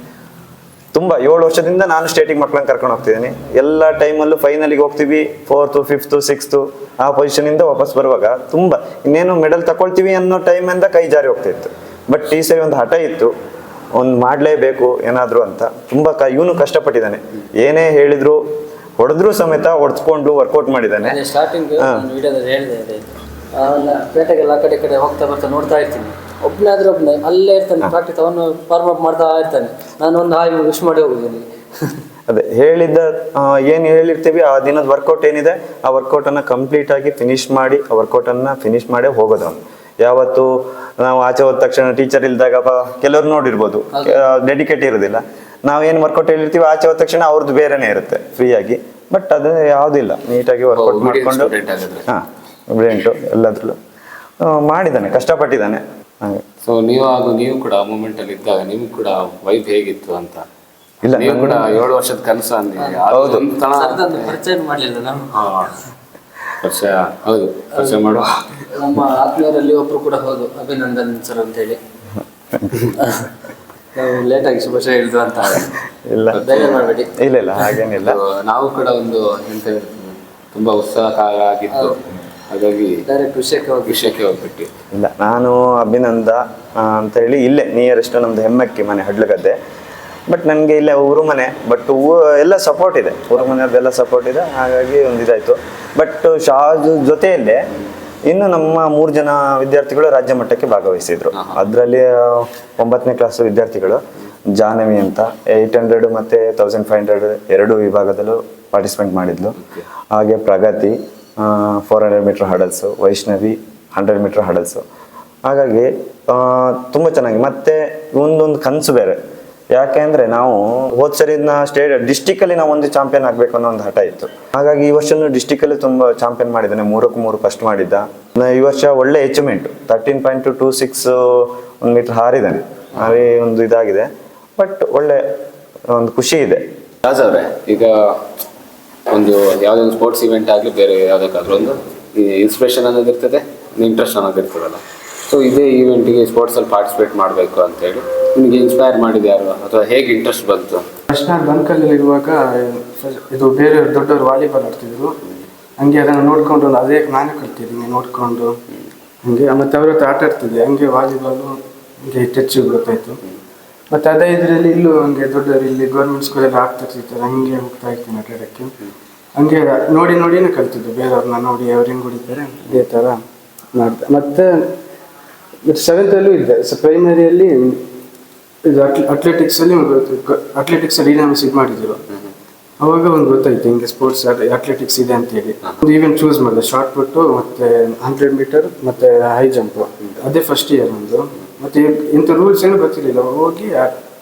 ತುಂಬ 7 ವರ್ಷದಿಂದ ನಾನು ಸ್ಟೇಟಿಗೆ ಮಕ್ಕಳನ್ನ ಕರ್ಕೊಂಡು ಹೋಗ್ತಿದ್ದೀನಿ. ಎಲ್ಲ ಟೈಮಲ್ಲೂ ಫೈನಲಿಗೆ ಹೋಗ್ತೀವಿ, 4th, 5th, 6th ಆ ಪೊಸಿಷನಿಂದ ವಾಪಸ್ ಬರುವಾಗ ತುಂಬ ಇನ್ನೇನು ಮೆಡಲ್ ತಗೊಳ್ತೀವಿ ಅನ್ನೋ ಟೈಮಿಂದ ಕೈ ಜಾರಿ ಹೋಗ್ತಾಯಿತ್ತು. ಬಟ್ ಈ ಸರಿ ಒಂದು ಹಠ ಇತ್ತು, ಒಂದು ಮಾಡಲೇಬೇಕು ಏನಾದರೂ ಅಂತ. ತುಂಬ ಇವನು ಕಷ್ಟಪಟ್ಟಿದ್ದಾನೆ, ಏನೇ ಹೇಳಿದ್ರು ಹೊಡೆದ್ರೂ ಸಮೇತ ಹೊಡೆದ್ಕೊಂಡು ವರ್ಕೌಟ್ ಮಾಡಿದ್ದಾನೆ. ಸ್ಟಾರ್ಟಿಂಗ್ ವಿಡಿಯೋದಲ್ಲಿ ಹೇಳಿದೆ, ಪೇಟೆಗೆಲ್ಲ ಆ ಕಡೆ ಹೋಗ್ತಾ ಬರ್ತಾ ನೋಡ್ತಾ ಇರ್ತೀನಿ, ಒಬ್ಬನೇ ಅಲ್ಲೇ ಇರ್ತಾನೆ, ಪ್ರಾಕ್ಟೀಸ್ ಅವನು ಫಾರ್ಮ್ ಅಪ್ ಮಾಡ್ತಾ ಇರ್ತಾನೆ. ನಾನು ಒಂದು ಹಾಗೆ ವಿಶ್ ಮಾಡಿ ಹೋಗಿದ್ದೀನಿ. ಅದೇ ಹೇಳಿದ್ದ ಏನು ಹೇಳಿರ್ತೀವಿ ಆ ದಿನದ ವರ್ಕೌಟ್ ಏನಿದೆ ಆ ವರ್ಕೌಟನ್ನು ಕಂಪ್ಲೀಟಾಗಿ ಫಿನಿಶ್ ಮಾಡಿ, ಆ ವರ್ಕೌಟನ್ನು ಫಿನಿಶ್ ಮಾಡೇ ಹೋಗೋದು ಅವನು. ಯಾವತ್ತು ನಾವು ಆಚೆ ಹೋದ ತಕ್ಷಣ ಟೀಚರ್ ಇಲ್ದಾಗ ಕೆಲವ್ರು ನೋಡಿರ್ಬೋದು, ಡೆಡಿಕೇಟ್ ಇರೋದಿಲ್ಲ. ನಾವೇನು ವರ್ಕೌಟ್ ಹೇಳಿರ್ತೀವಿ ಆಚೆ ಹೋದ ತಕ್ಷಣ ಅವ್ರದ್ದು ಬೇರೆನೇ ಇರುತ್ತೆ ಫ್ರೀಯಾಗಿ. ಬಟ್ ಅದು ಯಾವುದಿಲ್ಲ, ನೀಟಾಗಿ ವರ್ಕೌಟ್ ಮಾಡಿಕೊಂಡು ಬ್ರಿಲಿಯಂಟು ಎಲ್ಲದ್ರಲ್ಲೂ ಮಾಡಿದ್ದಾನೆ, ಕಷ್ಟಪಟ್ಟಿದ್ದಾನೆ. ಹಾಗೆ ಸೊ ನೀವು ಕೂಡ ಆ ಮೂಮೆಂಟಲ್ಲಿ ಇದ್ದಾಗ ನಿಮ್ಗೆ ಕೂಡ ವೈಬ್ ಹೇಗಿತ್ತು ಅಂತ? ಇಲ್ಲ, ನೀವು ಕೂಡ 7 ವರ್ಷದ ಕನಸು ಅಂದಿದೆ. ಹೌದು, ಪರಿಚಯ ಮಾಡಲಿಲ್ಲ ನಾವು. ಪರಿಚಯ ಮಾಡುವ ನಮ್ಮ ಆತ್ಮೀಯರಲ್ಲಿ ಒಬ್ರು ಕೂಡ ಹೌದು, ಅಭಿನಂದನ್ ಸರ್ ಅಂತ ಹೇಳಿ. ನಾವು ಲೇಟಾಗಿ ಶುಭಾಶಯ ಹೇಳಿದ್ವು ಅಂತ ಇಲ್ಲ ಬೇಜಾರು ಮಾಡಬೇಡಿ. ಇಲ್ಲ ಹಾಗೇನಿಲ್ಲ. ನಾವು ಕೂಡ ಒಂದು ಎಂತ ಹೇಳ್ತೀವಿ, ತುಂಬ ಉತ್ಸಾಹಕಾರ ಆಗಿತ್ತು, ಹಾಗಾಗಿ ಡೈರೆಕ್ಟ್ ವಿಷಯಕ್ಕೆ ಹೋಗ್ಬಿಟ್ಟು. ಇಲ್ಲ, ನಾನು ಅಭಿನಂದ ಅಂತ ಹೇಳಿ ಇಲ್ಲೇ ನಿಯರೆಸ್ಟ್ ನಮ್ದು ಹೆಮ್ಮಕ್ಕಿ ಮನೆ ಹಡ್ಲಗದ್ದೆ. ಬಟ್ ನನಗೆ ಇಲ್ಲೇ ಊರು ಮನೆ, ಬಟ್ ಎಲ್ಲ ಸಪೋರ್ಟ್ ಇದೆ, ಊರು ಮನೆಯವ್ರದ್ದೆಲ್ಲ ಸಪೋರ್ಟ್ ಇದೆ, ಹಾಗಾಗಿ ಒಂದು ಇದಾಯಿತು. ಬಟ್ ಶಾಜ್ ಜೊತೆಯಲ್ಲೇ ಇನ್ನು ನಮ್ಮ 3 ಜನ ವಿದ್ಯಾರ್ಥಿಗಳು ರಾಜ್ಯ ಮಟ್ಟಕ್ಕೆ ಭಾಗವಹಿಸಿದ್ರು. ಅದರಲ್ಲಿ 9ನೇ ಕ್ಲಾಸ್ ವಿದ್ಯಾರ್ಥಿಗಳು ಜಾಹ್ನವಿ ಅಂತ 800 ಮತ್ತು 1500 2 ವಿಭಾಗದಲ್ಲೂ ಪಾರ್ಟಿಸಿಪೇಟ್ ಮಾಡಿದ್ಲು. ಹಾಗೆ ಪ್ರಗತಿ 400 metre hurdles, Vaishnavi 100 metre hurdles. ಹಾಗಾಗಿ ತುಂಬ ಚೆನ್ನಾಗಿ. ಮತ್ತು ಒಂದೊಂದು ಕನಸು ಬೇರೆ, ಯಾಕೆ ಅಂದರೆ ನಾವು ಹೋದ ಸರಿನ ಡಿಸ್ಟಿಕಲ್ಲಿ ನಾವು ಒಂದು ಚಾಂಪಿಯನ್ ಆಗಬೇಕು ಅನ್ನೋ ಒಂದು ಹಠ ಇತ್ತು. ಹಾಗಾಗಿ ಈ ವರ್ಷನೂ ಡಿಸ್ಟಿಕಲ್ಲಿ ತುಂಬ ಚಾಂಪಿಯನ್ ಮಾಡಿದ್ದಾನೆ, 3ಕ್ಕೂ 3 ಫಸ್ಟ್ ಮಾಡಿದ್ದ. ಈ ವರ್ಷ ಒಳ್ಳೆ ಅಚೀವ್ಮೆಂಟು 13.26 1 ಮೀಟರ್ ಹಾರಿದ್ದಾನೆ. ಹಾಗೆ ಒಂದು ಇದಾಗಿದೆ, ಬಟ್ ಒಳ್ಳೆ ಒಂದು ಖುಷಿ ಇದೆ. ರಾಜ್ ಅವರೇ, ಈಗ ಒಂದು ಯಾವುದೇ ಒಂದು ಸ್ಪೋರ್ಟ್ಸ್ ಇವೆಂಟ್ ಆಗಲಿ ಬೇರೆ ಯಾವುದಕ್ಕಾದ್ರೂ ಒಂದು ಇನ್ಸ್ಪಿರೇಷನ್ ಅನ್ನೋದು ಇರ್ತದೆ, ಇಂಟ್ರೆಸ್ಟ್ ಅನ್ನೋದು ಇರ್ತದಲ್ಲ. ಸೊ ಇದೇ ಈವೆಂಟಿಗೆ ಸ್ಪೋರ್ಟ್ಸಲ್ಲಿ ಪಾರ್ಟಿಸಿಪೇಟ್ ಮಾಡಬೇಕು ಅಂತೇಳಿ ನಿಮಗೆ ಇನ್ಸ್ಪೈರ್ ಮಾಡಿದ ಯಾರು, ಅಥವಾ ಹೇಗೆ ಇಂಟ್ರೆಸ್ಟ್ ಬಂತು? ಫಸ್ಟ್ ನಾನು ಬಂಕಲ್ಲಿರುವಾಗ ಇದು ಬೇರೆ ದೊಡ್ಡವರು ವಾಲಿಬಾಲ್ ಆಡ್ತಿದ್ರು, ಹಂಗೆ ಅದನ್ನು ನೋಡಿಕೊಂಡು ಅದೇ ನಾನೇ ಕಲ್ತಿದ್ದೀನಿ ನೋಡಿಕೊಂಡು ಹಂಗೆ. ಮತ್ತು ಅವ್ರ ಹತ್ರ ಆಟ ಆಡ್ತಿದ್ದೆ, ಹಂಗೆ ವಾಲಿಬಾಲು ಹಂಗೆ ಟಚ್ ಗೊತ್ತಾಯಿತು. ಮತ್ತು ಅದೇ ಇದರಲ್ಲಿ ಇಲ್ಲೂ ಹಂಗೆ ದೊಡ್ಡವರು ಇಲ್ಲಿ ಗೌರ್ಮೆಂಟ್ ಸ್ಕೂಲಲ್ಲಿ ಆಗ್ತಿರ್ತಾರೆ, ಹಂಗೆ ಹೋಗ್ತಾ ಇರ್ತೀನಿ ಆಟ ಆಡೋಕ್ಕೆ. ಹಂಗೆ ನೋಡಿನೇ ಕಲ್ತಿದ್ದು, ಬೇರೆಯವ್ರನ್ನ ನೋಡಿ ಅವ್ರು ಹೆಂಗೆ ಹೊಡಿತಾರೆ ಅದೇ ಥರ ಮಾಡಿದೆ. ಮತ್ತು 7th ಇದ್ದೆ. ಪ್ರೈಮರಿಯಲ್ಲಿ ಇದು ಅಟ್ಲೆಟಿಕ್ಸಲ್ಲಿ ಅಟ್ಲೆಟಿಕ್ಸಲ್ಲಿ ನಮಗೆ ಇದು ಮಾಡಿದ್ರು. ಅವಾಗ ಒಂದು ಗೊತ್ತಾಯ್ತು ಹಿಂಗೆ ಸ್ಪೋರ್ಟ್ಸ್ ಅಟ್ಲೆಟಿಕ್ಸ್ ಇದೆ ಅಂತೇಳಿ. ಒಂದು ಈವೆಂಟ್ ಚೂಸ್ ಮಾಡಿದೆ, ಶಾರ್ಟ್ ಪುಟ್ಟು ಮತ್ತು 100 ಮೀಟರ್ ಮತ್ತು ಹೈ ಜಂಪು. ಅದೇ ಫಸ್ಟ್ ಇಯರ್ ಒಂದು. ಮತ್ತು ಇಂಥ ರೂಲ್ಸ್ ಏನೂ ಗೊತ್ತಿರಲಿಲ್ಲ, ಹೋಗಿ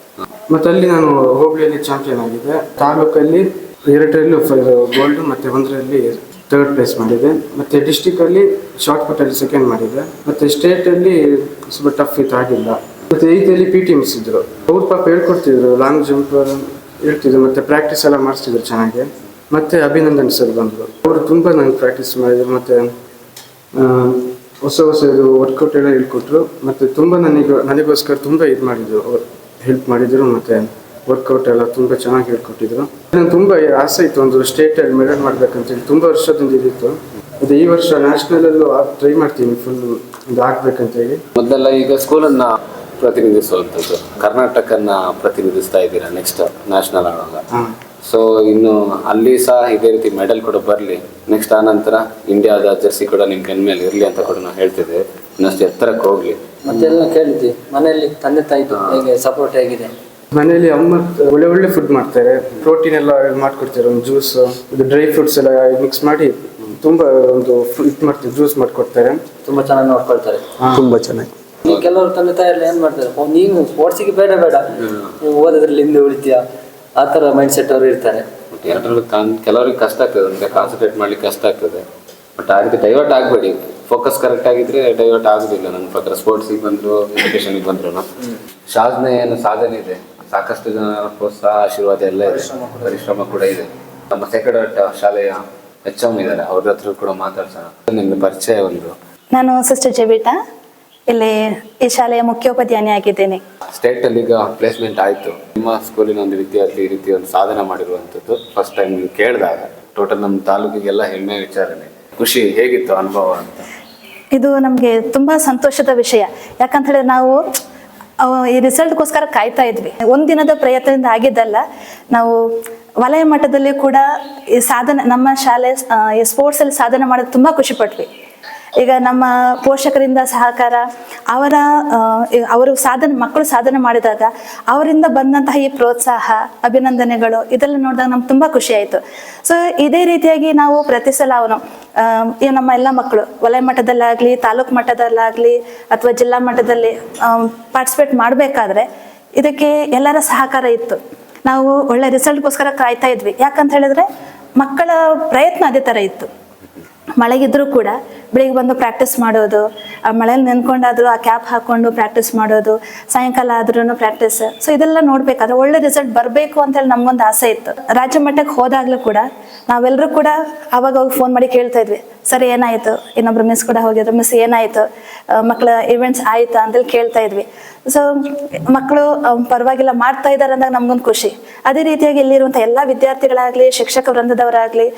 ಮತ್ತು ಅಲ್ಲಿ ನಾನು ಹೋಬಳಿಯಲ್ಲಿ ಚಾಂಪಿಯನ್ ಆಗಿದ್ದೆ. ತಾಲೂಕಲ್ಲಿ 2ರಲ್ಲೂ ಗೋಲ್ಡು ಮತ್ತು 1ರಲ್ಲಿ 3rd ಪ್ಲೇಸ್ ಮಾಡಿದೆ. ಮತ್ತು ಡಿಸ್ಟಿಕಲ್ಲಿ ಶಾರ್ಟ್ ಪುಟ್ಟಲ್ಲಿ 2nd ಮಾಡಿದೆ. ಮತ್ತು ಸ್ಟೇಟಲ್ಲಿ ಸ್ವಲ್ಪ ಟಫ್ ಇತ್ತು, ಆಗಿಲ್ಲ. ಮತ್ತು 8th PT ಮಿಸ್ ಇದ್ದರು, ಅವ್ರು ಪಾಪ ಹೇಳ್ಕೊಡ್ತಿದ್ರು, ಲಾಂಗ್ ಜಂಪ್ ಹೇಳ್ತಿದ್ರು, ಮತ್ತು ಪ್ರಾಕ್ಟೀಸ್ ಎಲ್ಲ ಮಾಡಿಸ್ತಿದ್ರು ಚೆನ್ನಾಗಿ. ಮತ್ತು ಅಭಿನಂದನ್ ಸರ್ ಬಂದರು, ಅವರು ತುಂಬ ನಂಗೆ ಪ್ರಾಕ್ಟೀಸ್ ಮಾಡಿದರು. ಮತ್ತು ಹೊಸ ಇದು ವರ್ಕೌಟ್ ಎಲ್ಲ ಹೇಳ್ಕೊಟ್ರು. ಮತ್ತು ತುಂಬ ನನಗೋಸ್ಕರ ತುಂಬ ಇದು ಮಾಡಿದರು, ಹೆಲ್ಪ್ ಮಾಡಿದರು. ಮತ್ತು ವರ್ಕೌಟ್ ಎಲ್ಲ ತುಂಬ ಚೆನ್ನಾಗಿ ಹೇಳ್ಕೊಟ್ಟಿದ್ರು. ನನಗೆ ತುಂಬ ಆಸೆ ಇತ್ತು ಒಂದು ಸ್ಟೇಟಲ್ಲಿ ಮೆಡಲ್ ಮಾಡಬೇಕಂತೇಳಿ, ತುಂಬ ವರ್ಷದಿಂದ ಇದ್ದಿತ್ತು. ಅದು ಈ ವರ್ಷ ನ್ಯಾಷನಲಲ್ಲೂ ಟ್ರೈ ಮಾಡ್ತೀನಿ, ಫುಲ್ ಇದು ಆಗ್ಬೇಕಂತೇಳಿ. ಮೊದಲೆಲ್ಲ ಈಗ ಸ್ಕೂಲನ್ನು ಪ್ರತಿನಿಧಿಸುವಂಥದ್ದು, ಕರ್ನಾಟಕನ ಪ್ರತಿನಿಧಿಸ್ತಾ ಇದ್ದೀರಾ ನೆಕ್ಸ್ಟ್ ನ್ಯಾಷನಲ್ ಆಡುವಾಗ. ಸೊ ಇನ್ನು ಅಲ್ಲಿ ಸಹ ಇದೇ ರೀತಿ ಮೆಡಲ್ ಕೂಡ ಬರಲಿ, ನೆಕ್ಸ್ಟ್ ಆನಂತರ ಇಂಡಿಯಾದ ಜರ್ಸಿ ಕೂಡ ನಿಮ್ಮ ಕೈ ಮೇಲೆ ಇರಲಿ ಅಂತ ಕೂಡ ನಾವು ಹೇಳ್ತಿದ್ದೆ. ಇನ್ನಷ್ಟು ಎತ್ತರಕ್ಕೆ ಹೋಗಲಿ. ಮತ್ತೆಲ್ಲ ಕೇಳಿದ್ವಿ ಮನೆಯಲ್ಲಿ ತಂದೆ ತಾಯಿ ಹೇಗೆ ಸಪೋರ್ಟ್ ಹೇಗಿದೆ? ಮನೆಯಲ್ಲಿ ಅಮ್ಮ ಒಳ್ಳೆ ಫುಡ್ ಮಾಡ್ತಾರೆ, ಪ್ರೋಟೀನ್ ಎಲ್ಲ ಮಾಡ್ಕೊಡ್ತಾರೆ. ಒಂದು ಜ್ಯೂಸ್, ಇದು ಡ್ರೈ ಫ್ರೂಟ್ಸ್ ಎಲ್ಲ ಮಿಕ್ಸ್ ಮಾಡಿ ತುಂಬ ಒಂದು ಇದು ಮಾಡ್ತಾರೆ, ಜ್ಯೂಸ್ ಮಾಡಿಕೊಡ್ತಾರೆ. ತುಂಬ ಚೆನ್ನಾಗಿ ನೋಡ್ಕೊಳ್ತಾರೆ. ತುಂಬ ಚೆನ್ನಾಗಿ. ನೀವು ಕೆಲವರು ತಂದೆ ತಾಯಿ ಎಲ್ಲ ಏನು ಮಾಡ್ತಾರೆ, ನೀನು ಸ್ಪೋರ್ಟ್ಸಿಗೆ ಬೇಡ ನೀವು ಓದೋದ್ರಲ್ಲಿ ಹಿಂದೆ ಉಳಿತೀಯ, ಆ ಥರ ಮೈಂಡ್ ಸೆಟ್ ಅವರು ಇರ್ತಾರೆ. ಎರಡರಲ್ಲೂ ಕೆಲವರಿಗೆ ಕಷ್ಟ ಆಗ್ತದೆ, ಅಂದರೆ ಕಾನ್ಸಂಟ್ರೇಟ್ ಮಾಡ್ಲಿಕ್ಕೆ ಕಷ್ಟ ಆಗ್ತದೆ. ಬಟ್ ಆ ರೀತಿ ಡೈವರ್ಟ್ ಆಗಬೇಡಿ, ಫೋಕಸ್ ಕರೆಕ್ಟ್ ಆಗಿದ್ರೆ ಡೈವರ್ಟ್ ಆಗೋದಿಲ್ಲ. ನನ್ನ ಪ್ರಕಾರ ಸ್ಪೋರ್ಟ್ಸಿಗೆ ಬಂದರು, ಎಜುಕೇಷನಿಗೆ ಬಂದ್ರು ಶಾಜ್ನ ಏನು ಸಾಧನೆ ಇದೆ, ಸಾಕಷ್ಟು ಜನ ಪ್ರೋತ್ಸಾಹ ಆಶೀರ್ವಾದ ಎಲ್ಲ ಇದೆ, ಪರಿಶ್ರಮ ಕೂಡ ಇದೆ. ನಮ್ಮ ಸೆಕ್ರೆಡ್ ಆರ್ಟ್ ಶಾಲೆಯ HM ಇದ್ದಾರೆ, ಅವ್ರ ಹತ್ರ ಕೂಡ ಮಾತಾಡ್ಸೋಣ. ನಿಮ್ಗೆ ಪರಿಚಯ ಒಂದು. ನಾನು ಸಿಸ್ಟರ್ ಜೆಬಿಟಾ, ಇಲ್ಲಿ ಈ ಶಾಲೆಯ ಮುಖ್ಯೋಪಾಧ್ಯಾಯನಿ ಆಗಿದ್ದೇನೆ. ಸ್ಟೇಟಲ್ಲಿ ಈಗ ಪ್ಲೇಸ್ಮೆಂಟ್ ಆಯಿತು, ನಿಮ್ಮ ಸ್ಕೂಲಿನ ಒಂದು ವಿದ್ಯಾರ್ಥಿ ಈ ರೀತಿ ಒಂದು ಸಾಧನೆ ಮಾಡಿರುವಂಥದ್ದು ಫಸ್ಟ್ ಟೈಮ್ ನೀವು ಕೇಳಿದಾಗ ಟೋಟಲ್ ನಮ್ಮ ತಾಲೂಕಿಗೆಲ್ಲ ಹೆಮ್ಮೆ ವಿಚಾರನೆ. ಖುಷಿ ಹೇಗಿತ್ತು ಅನುಭವ ಅಂತ? ಇದು ನಮಗೆ ತುಂಬ ಸಂತೋಷದ ವಿಷಯ. ಯಾಕಂತ ಹೇಳಿದ್ರೆ ನಾವು ಈ ರಿಸಲ್ಟ್ಗೋಸ್ಕರ ಕಾಯ್ತಾ ಇದ್ವಿ. ಒಂದಿನದ ಪ್ರಯತ್ನದಿಂದ ಆಗಿದ್ದಲ್ಲ, ನಾವು ವಲಯ ಮಟ್ಟದಲ್ಲಿ ಕೂಡ ಈ ಸಾಧನೆ, ನಮ್ಮ ಶಾಲೆ ಈ ಸ್ಪೋರ್ಟ್ಸಲ್ಲಿ ಸಾಧನೆ ಮಾಡೋದು ತುಂಬ ಖುಷಿಪಟ್ವಿ. ಈಗ ನಮ್ಮ ಪೋಷಕರಿಂದ ಸಹಕಾರ, ಅವರು ಮಕ್ಕಳು ಸಾಧನೆ ಮಾಡಿದಾಗ ಅವರಿಂದ ಬಂದಂತಹ ಈ ಪ್ರೋತ್ಸಾಹ, ಅಭಿನಂದನೆಗಳು ಇದೆಲ್ಲ ನೋಡಿದಾಗ ನಮ್ಗೆ ತುಂಬ ಖುಷಿ ಆಯಿತು. ಸೊ ಇದೇ ರೀತಿಯಾಗಿ ನಾವು ಪ್ರತಿ ಸಲ ಈ ನಮ್ಮ ಎಲ್ಲ ಮಕ್ಕಳು ವಲಯ ಮಟ್ಟದಲ್ಲಾಗಲಿ, ತಾಲೂಕು ಮಟ್ಟದಲ್ಲಾಗಲಿ ಅಥವಾ ಜಿಲ್ಲಾ ಮಟ್ಟದಲ್ಲಿ ಪಾರ್ಟಿಸಿಪೇಟ್ ಮಾಡಬೇಕಾದ್ರೆ ಇದಕ್ಕೆ ಎಲ್ಲರ ಸಹಕಾರ ಇತ್ತು. ನಾವು ಒಳ್ಳೆ ರಿಸಲ್ಟ್ಗೋಸ್ಕರ ಕಾಯ್ತಾ ಇದ್ವಿ. ಯಾಕಂತ ಹೇಳಿದ್ರೆ ಮಕ್ಕಳ ಪ್ರಯತ್ನ ಅದೇ ಥರ ಇತ್ತು. ಮಳೆಗಿದ್ರೂ ಕೂಡ ಬೆಳಿಗ್ಗೆ ಬಂದು ಪ್ರಾಕ್ಟೀಸ್ ಮಾಡೋದು, ಆ ಮಳೆಯಲ್ಲಿ ನೆನ್ಕೊಂಡಾದ್ರೂ ಆ ಕ್ಯಾಪ್ ಹಾಕೊಂಡು ಪ್ರಾಕ್ಟೀಸ್ ಮಾಡೋದು, ಸಾಯಂಕಾಲ ಆದ್ರೂ ಪ್ರಾಕ್ಟೀಸ್. ಸೊ ಇದೆಲ್ಲ ನೋಡ್ಬೇಕಾದ್ರೆ ಒಳ್ಳೆ ರಿಸಲ್ಟ್ ಬರಬೇಕು ಅಂತೇಳಿ ನಮ್ಗೊಂದು ಆಸೆ ಇತ್ತು. ರಾಜ್ಯ ಮಟ್ಟಕ್ಕೆ ಹೋದಾಗ್ಲೂ ಕೂಡ ನಾವೆಲ್ಲರೂ ಕೂಡ ಅವಾಗ ಫೋನ್ ಮಾಡಿ ಕೇಳ್ತಾ ಇದ್ವಿ, ಸರ್ ಏನಾಯ್ತು, ಇನ್ನೊಬ್ರು ಮಿಸ್ ಕೂಡ ಹೋಗಿದ್ರು, ಮಿಸ್ ಏನಾಯ್ತು, ಮಕ್ಕಳ ಇವೆಂಟ್ಸ್ ಆಯ್ತಾ ಅಂತೇಳಿ ಕೇಳ್ತಾ ಇದ್ವಿ. ಸೊ ಮಕ್ಕಳು ಪರವಾಗಿಲ್ಲ ಮಾಡ್ತಾ ಇದ್ದಾರೆ ಅಂದಾಗ ನಮ್ಗೊಂದು ಖುಷಿ. ಅದೇ ರೀತಿಯಾಗಿ ಇಲ್ಲಿರುವಂಥ ಎಲ್ಲ ವಿದ್ಯಾರ್ಥಿಗಳಾಗ್ಲಿ, ಶಿಕ್ಷಕ ವೃಂದದವರಾಗ್ಲಿ,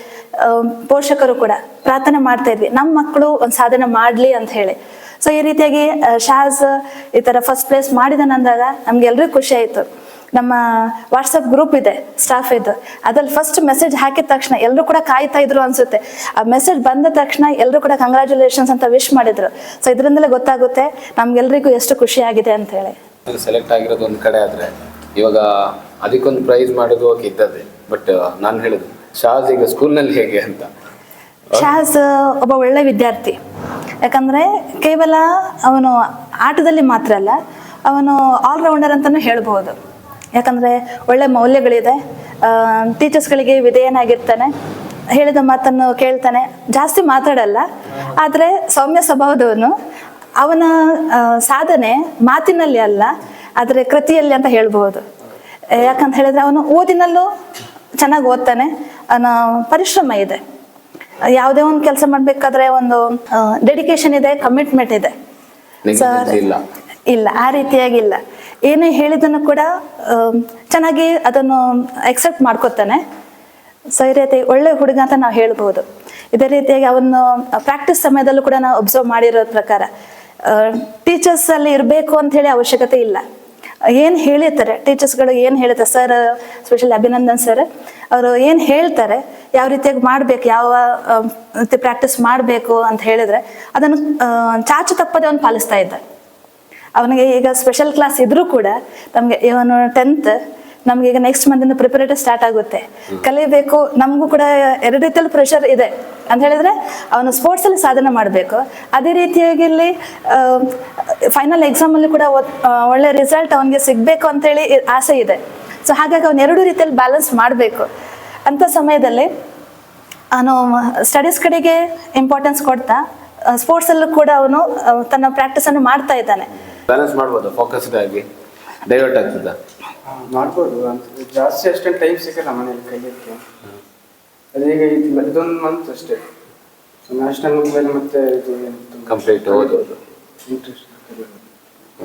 ಪೋಷಕರು ಕೂಡ ಪ್ರಾರ್ಥನೆ ಮಾಡ್ತಾ ಇದ್ವಿ, ನಮ್ಮ ಮಕ್ಕಳು ಒಂದು ಸಾಧನೆ ಮಾಡಲಿ ಅಂತ ಹೇಳಿ. ಸೊ ಈ ರೀತಿಯಾಗಿ ಶಾಜ್ ಈ ಥರ ಫಸ್ಟ್ ಪ್ಲೇಸ್ ಮಾಡಿದನಂದಾಗ ನಮ್ಗೆ ಎಲ್ರಿಗೂ ಖುಷಿ ಆಯಿತು. ನಮ್ಮ ವಾಟ್ಸಪ್ ಗ್ರೂಪ್ ಇದೆ ಸ್ಟಾಫ್ ಇದ್ದು, ಅದ್ರಲ್ಲಿ ಫಸ್ಟ್ ಮೆಸೇಜ್ ಹಾಕಿದ ತಕ್ಷಣ ಎಲ್ಲರೂ ಕೂಡ ಕಾಯ್ತಾ ಇದ್ರು ಅನ್ಸುತ್ತೆ. ಆ ಮೆಸೇಜ್ ಬಂದ ತಕ್ಷಣ ಎಲ್ಲರೂ ಕೂಡ ಕಂಗ್ರ್ಯಾಚುಲೇಷನ್ಸ್ ಅಂತ ವಿಶ್ ಮಾಡಿದ್ರು. ಸೊ ಇದರಿಂದಲೇ ಗೊತ್ತಾಗುತ್ತೆ ನಮ್ಗೆಲ್ರಿಗೂ ಎಷ್ಟು ಖುಷಿ ಆಗಿದೆ ಅಂತ ಹೇಳಿ. ಸೆಲೆಕ್ಟ್ ಆಗಿರೋದು ಒಂದು ಕಡೆ ಆದರೆ ಇವಾಗ ಅದಕ್ಕೊಂದು ಪ್ರೈಸ್ ಮಾಡೋದು ಓಕೆ ಇದ್ದದೆ, ಬಟ್ ನಾನು ಹೇಳೋದು ಶಾಜ್ ಈಗ ಸ್ಕೂಲ್ನಲ್ಲಿ ಹೇಗೆ ಅಂತ. ಶಾಜ್ ಒಬ್ಬ ಒಳ್ಳೆ ವಿದ್ಯಾರ್ಥಿ. ಯಾಕಂದರೆ ಕೇವಲ ಅವನು ಆಟದಲ್ಲಿ ಮಾತ್ರ ಅಲ್ಲ, ಅವನು ಆಲ್ರೌಂಡರ್ ಅಂತಲೂ ಹೇಳ್ಬೋದು. ಯಾಕಂದರೆ ಒಳ್ಳೆ ಮೌಲ್ಯಗಳಿದೆ, ಟೀಚರ್ಸ್ಗಳಿಗೆ ವಿಧೇಯನಾಗಿರ್ತಾನೆ, ಹೇಳಿದ ಮಾತನ್ನು ಕೇಳ್ತಾನೆ, ಜಾಸ್ತಿ ಮಾತಾಡಲ್ಲ, ಆದರೆ ಸೌಮ್ಯ ಸ್ವಭಾವದವನು. ಅವನ ಸಾಧನೆ ಮಾತಿನಲ್ಲಿ ಅಲ್ಲ, ಆದರೆ ಕೃತಿಯಲ್ಲಿ ಅಂತ ಹೇಳ್ಬೋದು. ಯಾಕಂತ ಹೇಳಿದ್ರೆ ಅವನು ಓದಿನಲ್ಲೂ ಚೆನ್ನಾಗಿ ಓದ್ತಾನೆ, ಅವನ ಪರಿಶ್ರಮ ಇದೆ. ಯಾವುದೇ ಒಂದು ಕೆಲಸ ಮಾಡಬೇಕಾದ್ರೆ ಒಂದು ಡೆಡಿಕೇಶನ್ ಇದೆ, ಕಮಿಟ್ಮೆಂಟ್ ಇದೆ. ಇಲ್ಲ ಆ ರೀತಿಯಾಗಿಲ್ಲ. ಏನೇ ಹೇಳಿದನ್ನು ಕೂಡ ಚೆನ್ನಾಗಿ ಅದನ್ನು ಎಕ್ಸೆಪ್ಟ್ ಮಾಡ್ಕೊತಾನೆ. ಸೊ ಈ ರೀತಿ ಒಳ್ಳೆ ಹುಡುಗ ಅಂತ ನಾವು ಹೇಳ್ಬೋದು. ಇದೇ ರೀತಿಯಾಗಿ ಅವನು ಪ್ರಾಕ್ಟೀಸ್ ಸಮಯದಲ್ಲೂ ಕೂಡ ನಾವು ಅಬ್ಸರ್ವ್ ಮಾಡಿರೋ ಪ್ರಕಾರ ಟೀಚರ್ಸ್ ಅಲ್ಲಿ ಇರಬೇಕು ಅಂತ ಹೇಳಿ ಅವಶ್ಯಕತೆ ಇಲ್ಲ. ಏನು ಹೇಳಿರ್ತಾರೆ ಟೀಚರ್ಸ್ಗಳು, ಏನು ಹೇಳ್ತಾರೆ ಸರ್, ಸ್ಪೆಷಲಿ ಅಭಿನಂದನ್ ಸರ್ ಅವರು ಏನು ಹೇಳ್ತಾರೆ, ಯಾವ ರೀತಿಯಾಗಿ ಮಾಡಬೇಕು, ಯಾವ ರೀತಿ ಪ್ರಾಕ್ಟೀಸ್ ಮಾಡಬೇಕು ಅಂತ ಹೇಳಿದ್ರೆ ಅದನ್ನು ಚಾಚು ತಪ್ಪದೆ ಅವನು ಪಾಲಿಸ್ತಾ ಇದ್ದ. ಅವನಿಗೆ ಈಗ ಸ್ಪೆಷಲ್ ಕ್ಲಾಸ್ ಇದ್ರೂ ಕೂಡ ನಮಗೆ ಇವನು 10th, ನಮ್ಗೆ ನೆಕ್ಸ್ಟ್ ಮಂತಿಂದ ಪ್ರಿಪರೇಟರಿ ಸ್ಟಾರ್ಟ್ ಆಗುತ್ತೆ, ಕಲಿಬೇಕು. ನಮಗೂ ಕೂಡ ಎರಡು ರೀತಿಯಲ್ಲಿ ಪ್ರೆಷರ್ ಇದೆ ಅಂತ ಹೇಳಿದ್ರೆ ಅವನು ಸ್ಪೋರ್ಟ್ಸಲ್ಲಿ ಸಾಧನೆ ಮಾಡಬೇಕು, ಅದೇ ರೀತಿಯಾಗಿ ಇಲ್ಲಿ ಫೈನಲ್ ಎಕ್ಸಾಮಲ್ಲಿ ಕೂಡ ಒಳ್ಳೆ ರಿಸಲ್ಟ್ ಅವನಿಗೆ ಸಿಗಬೇಕು ಅಂತೇಳಿ ಆಸೆ ಇದೆ. ಸೊ ಹಾಗಾಗಿ ಅವನು ಎರಡು ರೀತಿಯಲ್ಲಿ ಬ್ಯಾಲೆನ್ಸ್ ಮಾಡಬೇಕು. ಅಂಥ ಸಮಯದಲ್ಲಿ ಅವನು ಸ್ಟಡೀಸ್ ಕಡೆಗೆ ಇಂಪಾರ್ಟೆನ್ಸ್ ಕೊಡ್ತಾ ಸ್ಪೋರ್ಟ್ಸಲ್ಲೂ ಕೂಡ ಅವನು ತನ್ನ ಪ್ರಾಕ್ಟೀಸನ್ನು ಮಾಡ್ತಾ ಇದ್ದಾನೆ. ಬ್ಯಾಲೆನ್ಸ್ ಮಾಡ್ಬೋದು, ಫೋಕಸ್ಡ್ ಆಗಿ ಡೈವರ್ಟ್ ಆಗ್ತದ ಮಾಡ್ಬೋದು. ಜಾಸ್ತಿ ಅಷ್ಟೇನು ಟೈಮ್ ಸಿಗಲ್ಲ ಮನೇಲಿ ಕಲಿಯೋಕ್ಕೆ. ಅದೀಗ ಇದೊಂದು ಮಂತ್ ಅಷ್ಟೇ, ನ್ಯಾಷನಲ್ ಮೇಲೆ ಮತ್ತೆ ಇದು ಕಂಪ್ಲೀಟ್ ಓದೋದು ಇಂಟ್ರೆಸ್ಟ್.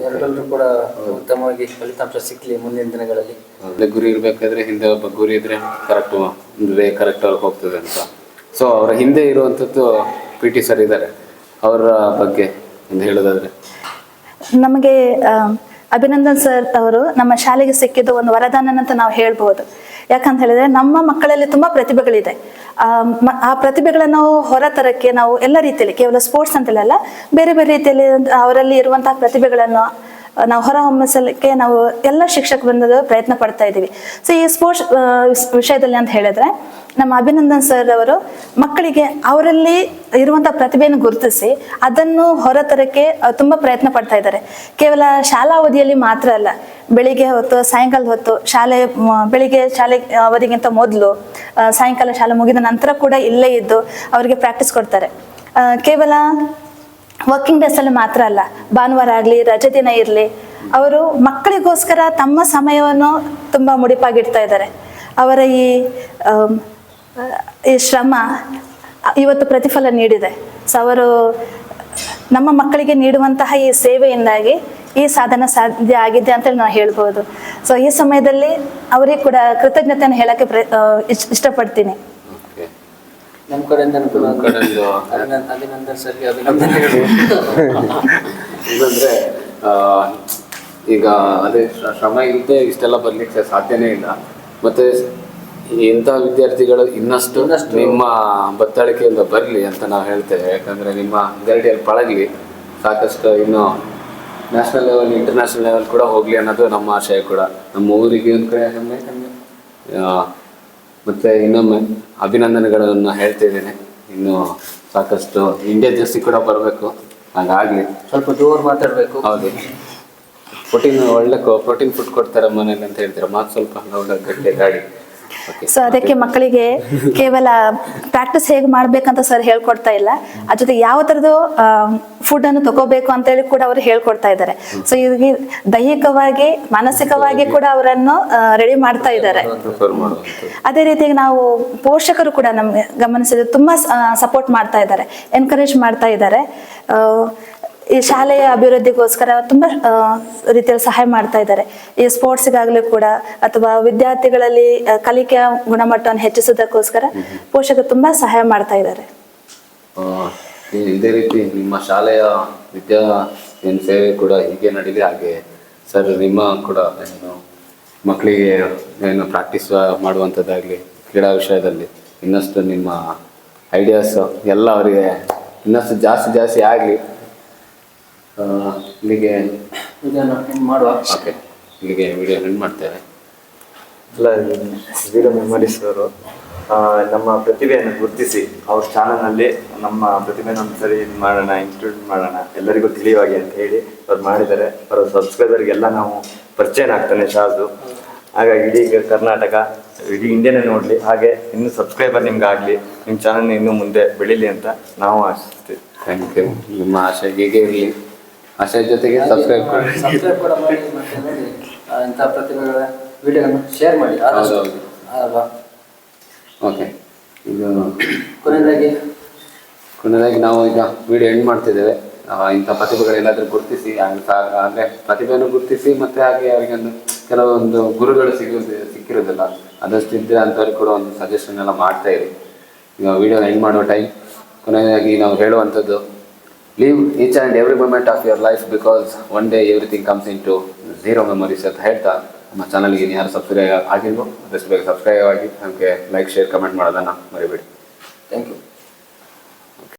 ಎಲ್ಲರೂ ಕೂಡ ಉತ್ತಮವಾಗಿ ಫಲಿತಾಂಶ ಸಿಕ್ಕಲಿ ಮುಂದಿನ ದಿನಗಳಲ್ಲಿ. ಗುರಿ ಇರಬೇಕಾದ್ರೆ ಹಿಂದೆ ಒಬ್ಬ ಗುರಿ ಇದ್ರೆ ಕರೆಕ್ಟ್ ಒಂದು ವೇ ಕರೆಕ್ಟ್ ಆಗಿ ಹೋಗ್ತದೆ ಅಂತ. ಸೊ ಅವರ ಹಿಂದೆ ಇರುವಂಥದ್ದು PT ಸರ್ ಇದ್ದಾರೆ, ಅವರ ಬಗ್ಗೆ ಒಂದು ಹೇಳೋದಾದ್ರೆ. ನಮಗೆ ಅಭಿನಂದನ್ ಸರ್ ಅವರು ನಮ್ಮ ಶಾಲೆಗೆ ಸಿಕ್ಕಿದ್ದು ಒಂದು ವರದಾನ ಅಂತ ನಾವು ಹೇಳ್ಬೋದು. ಯಾಕಂತ ಹೇಳಿದ್ರೆ ನಮ್ಮ ಮಕ್ಕಳಲ್ಲಿ ತುಂಬ ಪ್ರತಿಭೆಗಳಿದೆ. ಆ ಪ್ರತಿಭೆಗಳನ್ನು ನಾವು ಹೊರತರಕ್ಕೆ ನಾವು ಎಲ್ಲ ರೀತಿಯಲ್ಲಿ, ಕೇವಲ ಸ್ಪೋರ್ಟ್ಸ್ ಅಂತಲ್ಲ, ಬೇರೆ ಬೇರೆ ರೀತಿಯಲ್ಲಿ ಅವರಲ್ಲಿ ಇರುವಂತಹ ಪ್ರತಿಭೆಗಳನ್ನು ನಾವು ಹೊರಹೊಮ್ಮಿಸಲಿಕ್ಕೆ ನಾವು ಎಲ್ಲ ಶಿಕ್ಷಕ ವೃಂದದ ಪ್ರಯತ್ನ ಪಡ್ತಾ ಇದ್ದೀವಿ. ಸೊ ಈ ಸ್ಪೋರ್ಟ್ಸ್ ವಿಷಯದಲ್ಲಿ ಅಂತ ಹೇಳಿದ್ರೆ ನಮ್ಮ ಅಭಿನಂದನ್ ಸರ್ ಅವರು ಮಕ್ಕಳಿಗೆ ಅವರಲ್ಲಿ ಇರುವಂಥ ಪ್ರತಿಭೆಯನ್ನು ಗುರುತಿಸಿ ಅದನ್ನು ಹೊರತರಕ್ಕೆ ತುಂಬ ಪ್ರಯತ್ನ ಪಡ್ತಾ ಇದ್ದಾರೆ. ಕೇವಲ ಶಾಲಾ ಅವಧಿಯಲ್ಲಿ ಮಾತ್ರ ಅಲ್ಲ, ಬೆಳಿಗ್ಗೆ ಹೊತ್ತು, ಸಾಯಂಕಾಲದ ಹೊತ್ತು, ಬೆಳಿಗ್ಗೆ ಶಾಲೆ ಅವಧಿಗಿಂತ ಮೊದಲು, ಸಾಯಂಕಾಲ ಶಾಲೆ ಮುಗಿದ ನಂತರ ಕೂಡ ಇಲ್ಲೇ ಇದ್ದು ಅವರಿಗೆ ಪ್ರಾಕ್ಟೀಸ್ ಕೊಡ್ತಾರೆ. ಕೇವಲ ವರ್ಕಿಂಗ್ ಡೇಸಲ್ಲಿ ಮಾತ್ರ ಅಲ್ಲ, ಭಾನುವಾರ ಆಗಲಿ, ರಜೆ ದಿನ ಇರಲಿ, ಅವರು ಮಕ್ಕಳಿಗೋಸ್ಕರ ತಮ್ಮ ಸಮಯವನ್ನು ತುಂಬ ಮುಡಿಪಾಗಿಡ್ತಾ ಇದ್ದಾರೆ. ಅವರ ಈ ಶ್ರಮ ಇವತ್ತು ಪ್ರತಿಫಲ ನೀಡಿದೆ. ಸೊ ಅವರು ನಮ್ಮ ಮಕ್ಕಳಿಗೆ ನೀಡುವಂತಹ ಈ ಸೇವೆಯಿಂದಾಗಿ ಈ ಸಾಧನೆ ಸಾಧ್ಯ ಆಗಿದೆ ಅಂತೇಳಿ ನಾವು ಹೇಳ್ಬೋದು. ಸೊ ಈ ಸಮಯದಲ್ಲಿ ಅವರಿಗೆ ಕೂಡ ಕೃತಜ್ಞತೆಯನ್ನು ಹೇಳಕ್ಕೆ ಇಷ್ಟಪಡ್ತೀನಿ. ನಮ್ಮ ಕಡೆಯಿಂದ ಅಭಿನಂದನ್ ಸರ್ಗೆ ಅಭಿನಂದನೆ. ಇದಂದ್ರೆ ಈಗ ಅದೇ ಶ್ರಮ ಇಲ್ಲದೆ ಇಷ್ಟೆಲ್ಲ ಬರ್ಲಿಕ್ಕೆ ಸಾಧ್ಯನೇ ಇಲ್ಲ. ಮತ್ತೆ ಇಂತಹ ವಿದ್ಯಾರ್ಥಿಗಳು ಇನ್ನಷ್ಟು ನಿಮ್ಮ ಬತ್ತಳಿಕೆಯಿಂದ ಬರಲಿ ಅಂತ ನಾವು ಹೇಳ್ತೇವೆ. ಯಾಕಂದ್ರೆ ನಿಮ್ಮ ಗರಡಿಯಲ್ಲಿ ಪಳಗಲಿ, ಸಾಕಷ್ಟು ಇನ್ನು ನ್ಯಾಷನಲ್ ಲೆವೆಲ್, ಇಂಟರ್ನ್ಯಾಷನಲ್ ಲೆವೆಲ್ ಕೂಡ ಹೋಗ್ಲಿ ಅನ್ನೋದು ನಮ್ಮ ಆಶಯ ಕೂಡ. ನಮ್ಮ ಊರಿಗೆ ಒಂದು ಕಡೆ ಹೆಮ್ಮೆ. ಮತ್ತೆ ಇನ್ನೊಮ್ಮೆ ಅಭಿನಂದನೆಗಳನ್ನು ಹೇಳ್ತಿದ್ದೇನೆ. ಇನ್ನು ಸಾಕಷ್ಟು ಇಂಡಿಯಾ ಜರ್ಸಿ ಕೂಡ ಬರಬೇಕು, ಹಾಗಾಗ್ಲಿ. ಸ್ವಲ್ಪ ದೂರ ಮಾತಾಡಬೇಕು. ಹೌದು, ಒಳ್ಳೆ ಪ್ರೋಟೀನ್ ಫುಡ್ ಕೊಡ್ತಾರೆ ಮನೇಲಿ ಅಂತ ಹೇಳ್ತಾರೆ. ಮಾತು ಸ್ವಲ್ಪ ಗಟ್ಟೆ ಗಾಡಿ. ಸೊ ಅದಕ್ಕೆ ಮಕ್ಕಳಿಗೆ ಕೇವಲ ಪ್ರಾಕ್ಟೀಸ್ ಹೇಗೆ ಮಾಡ್ಬೇಕಂತ ಸರ್ ಹೇಳ್ಕೊಡ್ತಾ ಇಲ್ಲ, ಅದ್ರ ಜೊತೆ ಯಾವ ಥರದ್ದು ಫುಡ್ಡನ್ನು ತಗೋಬೇಕು ಅಂತೇಳಿ ಕೂಡ ಅವರು ಹೇಳ್ಕೊಡ್ತಾ ಇದ್ದಾರೆ. ಸೊ ಇವ್ರಿಗೆ ದೈಹಿಕವಾಗಿ ಮಾನಸಿಕವಾಗಿ ಕೂಡ ಅವರನ್ನು ರೆಡಿ ಮಾಡ್ತಾ ಇದ್ದಾರೆ. ಅದೇ ರೀತಿಯಾಗಿ ನಾವು ಪೋಷಕರು ಕೂಡ ನಮ್ಗೆ ಗಮನಿಸಿದ್ರೆ ತುಂಬಾ ಸಪೋರ್ಟ್ ಮಾಡ್ತಾ ಇದ್ದಾರೆ, ಎನ್ಕರೇಜ್ ಮಾಡ್ತಾ ಇದ್ದಾರೆ. ಈ ಶಾಲೆಯ ಅಭಿವೃದ್ಧಿಗೋಸ್ಕರ ತುಂಬಾ ರೀತಿಯಲ್ಲಿ ಸಹಾಯ ಮಾಡ್ತಾ ಇದ್ದಾರೆ. ಈ ಸ್ಪೋರ್ಟ್ಸ್ಗಾಗ್ಲಿ ಕೂಡ ಅಥವಾ ವಿದ್ಯಾರ್ಥಿಗಳಲ್ಲಿ ಕಲಿಕೆಯ ಗುಣಮಟ್ಟವನ್ನು ಹೆಚ್ಚಿಸೋದಕ್ಕೋಸ್ಕರ ಪೋಷಕರು ತುಂಬಾ ಸಹಾಯ ಮಾಡ್ತಾ ಇದ್ದಾರೆ. ಇದೇ ರೀತಿ ನಿಮ್ಮ ಶಾಲೆಯ ವಿದ್ಯಾ ಸೇವೆ ಕೂಡ ಹೀಗೆ ನಡೀಲಿ. ಹಾಗೆ ಸರ್ ನಿಮ್ಮ ಕೂಡ ಏನು ಮಕ್ಕಳಿಗೆ ಏನು ಪ್ರಾಕ್ಟೀಸ್ ಮಾಡುವಂಥದ್ದಾಗಲಿ ಕ್ರೀಡಾ ವಿಷಯದಲ್ಲಿ ಇನ್ನಷ್ಟು ನಿಮ್ಮ ಐಡಿಯಾಸ್ ಎಲ್ಲ ಅವರಿಗೆ ಇನ್ನಷ್ಟು ಜಾಸ್ತಿ ಆಗಲಿ. ಇಲ್ಲಿಗೆ ಇದನ್ನು ಹೆಂಗೆ ಮಾಡುವ. ಓಕೆ, ಇಲ್ಲಿಗೆ ವಿಡಿಯೋ ಎಂಡ್ ಮಾಡ್ತೇವೆ. ಅಲ್ಲ, ವೀರ ಮೆಮರೀಸ್ ಅವರು ನಮ್ಮ ಪ್ರತಿಭೆಯನ್ನು ಗುರುತಿಸಿ ಅವ್ರ ಚಾನಲ್ನಲ್ಲಿ ನಮ್ಮ ಪ್ರತಿಭೆಯನ್ನು ಒಂದ್ಸರಿ ಇದು ಮಾಡೋಣ, ಇನ್ಸ್ಟಿಟ್ಯೂಟ್ ಮಾಡೋಣ, ಎಲ್ಲರಿಗೂ ತಿಳಿಯುವಾಗೆ ಅಂತ ಹೇಳಿ ಅವ್ರು ಮಾಡಿದ್ದಾರೆ. ಅವರ ಸಬ್ಸ್ಕ್ರೈಬರ್ಗೆಲ್ಲ ನಾವು ಪರಿಚಯ ಆಗ್ತಾನೆ ಶಾಜು. ಹಾಗಾಗಿ ಇಡೀ ಕರ್ನಾಟಕ, ಇಡೀ ಇಂಡಿಯಾನೇ ನೋಡಲಿ, ಹಾಗೆ ಇನ್ನೂ ಸಬ್ಸ್ಕ್ರೈಬರ್ ನಿಮ್ಗೆ ಆಗಲಿ, ನಿಮ್ಮ ಚಾನಲ್ ಇನ್ನೂ ಮುಂದೆ ಬೆಳೀಲಿ ಅಂತ ನಾವು ಆಶಿಸ್ತೀವಿ. Thank you. ನಿಮ್ಮ ಆಶೆ ಹೀಗೆ ಇರಲಿ. ಆಶೆ ಜೊತೆಗೆ ಸಬ್ಸ್ಕ್ರೈಬ್ ಕೂಡ ಮಾಡಿ ಮತ್ತೆ ನೋಡಿ ಇಂಥ ಪ್ರತಿಭೆಗಳ ವಿಡಿಯೋನ ಶೇರ್ ಮಾಡಿ ಆದಷ್ಟು ಅಲ್ವಾ. ಓಕೆ, ಇದು ಕೊನೆಯದಾಗಿ ನಾವು ಈಗ ವಿಡಿಯೋ ಎಂಡ್ ಮಾಡ್ತಿದ್ದೇವೆ. ಇಂಥ ಪ್ರತಿಭೆಗಳೇನಾದರೂ ಗುರುತಿಸಿ ಅಂದರೆ ಪ್ರತಿಭೆಯನ್ನು ಗುರುತಿಸಿ ಮತ್ತು ಹಾಗೆ ಅವರಿಗೆ ಒಂದು ಕೆಲವೊಂದು ಗುರುಗಳು ಸಿಕ್ಕಿರೋದಿಲ್ಲ, ಅದಷ್ಟು ಇದ್ದರೆ ಅಂಥವ್ರಿಗೆ ಕೂಡ ಒಂದು ಸಜೆಷನ್ ಎಲ್ಲ ಮಾಡ್ತಾ ಇರಿ. ಈಗ ವಿಡಿಯೋನ ಎಂಡ್ ಮಾಡೋ ಟೈಮ್. ಕೊನೆಯದಾಗಿ ನಾವು ಹೇಳುವಂಥದ್ದು, live each and every moment of your life because one day everything comes into zero memories ಅಂತ ಹೇಳ್ತಾ ನಮ್ಮ ಚಾನಲ್ಗೆ ಯಾರು ಸಬ್ಸ್ಕ್ರೈಬ್ ಆಗಿಲ್ವೋ ಅದಷ್ಟು ಬೇಗ ಸಬ್ಸ್ಕ್ರೈಬ್ ಆಗಿ ನಮಗೆ ಲೈಕ್, ಶೇರ್, ಕಮೆಂಟ್ ಮಾಡೋದನ್ನು ಮರಿಬೇಡಿ. Thank you.